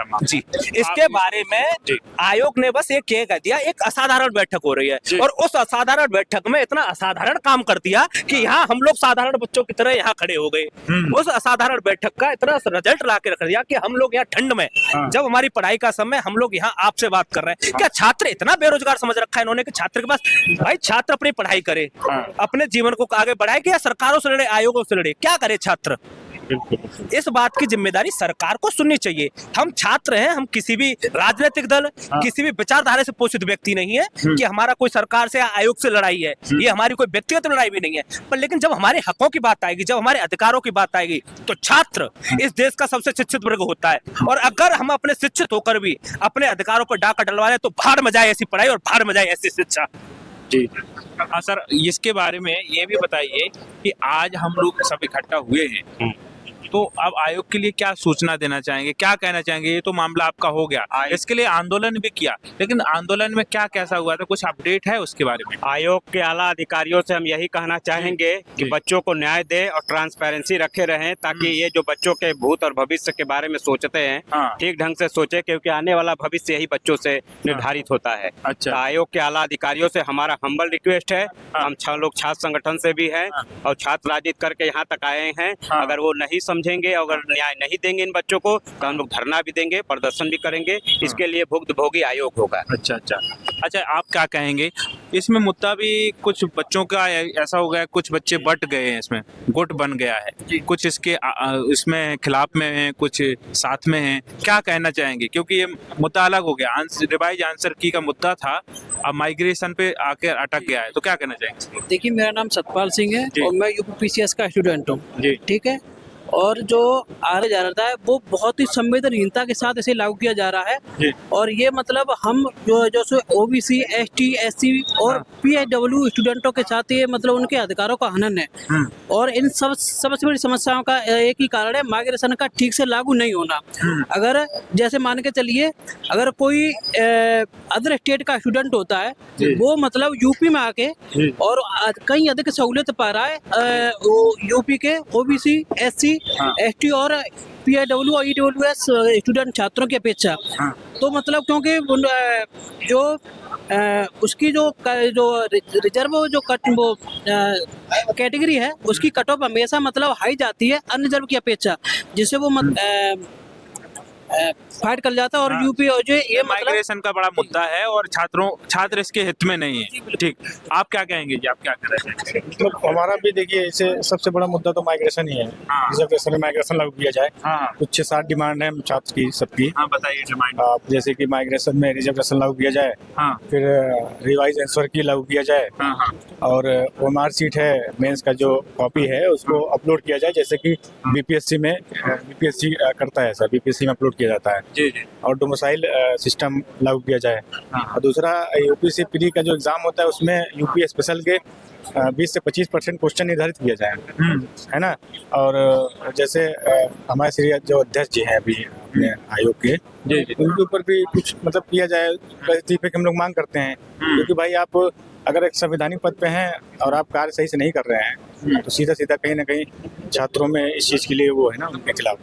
ऐसा मामला। जी, इसके बारे में आयोग ने बस ये कह दिया एक असाधारण बैठक हो रही है और उस असाधारण बैठक में इतना असाधारण काम कर दिया कि यहाँ हम लोग साधारण बच्चों की तरह यहाँ खड़े हो गए। उस असाधारण बैठक का इतना रिजल्ट ला के रख दिया कि हम लोग यहाँ ठंड में जब हमारी पढ़ाई का समय हम लोग यहाँ आपसे बात कर रहे हैं। क्या छात्र इतना बेरोजगार समझ रखा है इन्होंने कि छात्र के पास भाई छात्र अपनी पढ़ाई करे, अपने जीवन को आगे बढ़ाए कि या सरकारों से लड़े, आयोगों से लड़े, क्या करे छात्र? इस बात की जिम्मेदारी सरकार को सुननी चाहिए। हम छात्र हैं, हम किसी भी राजनीतिक दल, किसी भी विचारधारा से पोषित व्यक्ति नहीं है कि हमारा कोई सरकार से या आयोग से लड़ाई है, ये हमारी कोई व्यक्तिगत लड़ाई भी नहीं है। पर लेकिन जब हमारे हकों की बात आएगी, जब हमारे अधिकारों की बात आएगी, तो छात्र इस देश का सबसे शिक्षित वर्ग होता है और अगर हम अपने शिक्षित होकर भी अपने अधिकारों पर डाका डलवा लें तो भाड़ में जाए ऐसी पढ़ाई और भाड़ में जाए ऐसी शिक्षा। जी हाँ सर, इसके बारे में ये भी बताइए कि आज हम लोग सब इकट्ठा हुए हैं, तो अब आयोग के लिए क्या सूचना देना चाहेंगे, क्या कहना चाहेंगे? ये तो मामला आपका हो गया, इसके लिए आंदोलन भी किया, लेकिन आंदोलन में क्या कैसा हुआ था, कुछ अपडेट है उसके बारे में? आयोग के आला अधिकारियों से हम यही कहना चाहेंगे कि बच्चों को न्याय दे और ट्रांसपेरेंसी रखे रहें, ताकि ये जो बच्चों के भूत और भविष्य के बारे में सोचते हैं ठीक ढंग से सोचे, क्योंकि आने वाला भविष्य यही बच्चों से निर्धारित होता है। अच्छा। तो आयोग के आला अधिकारियों से हमारा हम्बल रिक्वेस्ट है, हम 6 लोग छात्र संगठन से भी हैं और छात्र राजनीति करके यहाँ तक आए हैं, अगर वो नहीं समझेंगे, अगर न्याय नहीं देंगे इन बच्चों को, तो हम लोग धरना भी देंगे, प्रदर्शन भी करेंगे। इसके लिए भुक्तभोगी आयोग होगा। अच्छा, आप क्या कहेंगे? इसमें मुद्दा भी कुछ बच्चों का ऐसा हो गया, कुछ बच्चे बट गए हैं, इसमें गुट बन गया है, कुछ इसके इसमें खिलाफ में हैं, कुछ साथ में हैं, क्या कहना चाहेंगे? क्योंकि ये मुद्दा अलग हो गया, रिवाइज आंसर की का मुद्दा था, अब माइग्रेशन पे आके अटक गया है, तो क्या कहना चाहेंगे? देखिए, मेरा नाम सतपाल सिंह है और मैं यूपीपीसीएस का स्टूडेंट हूँ। ठीक है, और जो आगे जा रहा है वो बहुत ही संवेदनहीनता के साथ इसे लागू किया जा रहा है और ये मतलब हम जो ओबीसी, एसटी, एससी और पीएचडब्ल्यू स्टूडेंटों के साथ ये मतलब उनके अधिकारों का हनन है और इन सबसे बड़ी समस्याओं का एक ही कारण है, माइग्रेशन का ठीक से लागू नहीं होना। अगर जैसे मान के चलिए, अगर कोई अदर स्टेट का स्टूडेंट होता है, वो मतलब यूपी में आके और कहीं अधिक सहूलियत पा रहा है यूपी के ओबीसी, एससी, एसटी और पीआईडब्ल्यू और ईडब्ल्यूएस स्टूडेंट छात्रों की अपेक्षा। तो मतलब क्योंकि जो उसकी जो रिजर्व जो कैटेगरी है, उसकी कट ऑफ हमेशा मतलब हाई जाती है अनरिजर्व की अपेक्षा, जिससे वो फाइट कर जाता है और यूपी और जो ये माइग्रेशन का बड़ा मुद्दा है और छात्र इसके हित में नहीं है। ठीक, आप क्या कहेंगे जी, आप क्या कह रहे हैं? मतलब हमारा भी देखिए, इसे सबसे बड़ा मुद्दा तो माइग्रेशन ही है। रिजर्वेशन में माइग्रेशन लागू किया जाए। कुछ 6-7 डिमांड है छात्र की सबकी। बताइए डिमांड। जैसे कि माइग्रेशन में रिजर्वेशन लागू किया जाए, फिर रिवाइज आंसर की लागू किया जाए और ओएमआर सीट है, मेंस का जो कॉपी है उसको अपलोड किया जाए, जैसे कि बीपीएससी करता है सर, बीपीएससी में अपलोड किया जाता है और डोमिसाइल सिस्टम लागू किया जाए। और दूसरा, यूपीएससी प्री का जो एग्जाम होता है उसमें यूपी स्पेशल के 20 से 25% क्वेश्चन निर्धारित किया जाए, है ना। और जैसे हमारे श्री जो अध्यक्ष जी हैं अभी अपने आयोग के, उनके ऊपर भी कुछ मतलब किया जाए, इस्तीफे की हम लोग मांग करते हैं, क्योंकि भाई आप अगर एक संवैधानिक पद पे हैं और आप कार्य सही से नहीं कर रहे हैं, तो सीधा कहीं ना कहीं छात्रों में इस चीज़ के लिए वो है ना, उनके खिलाफ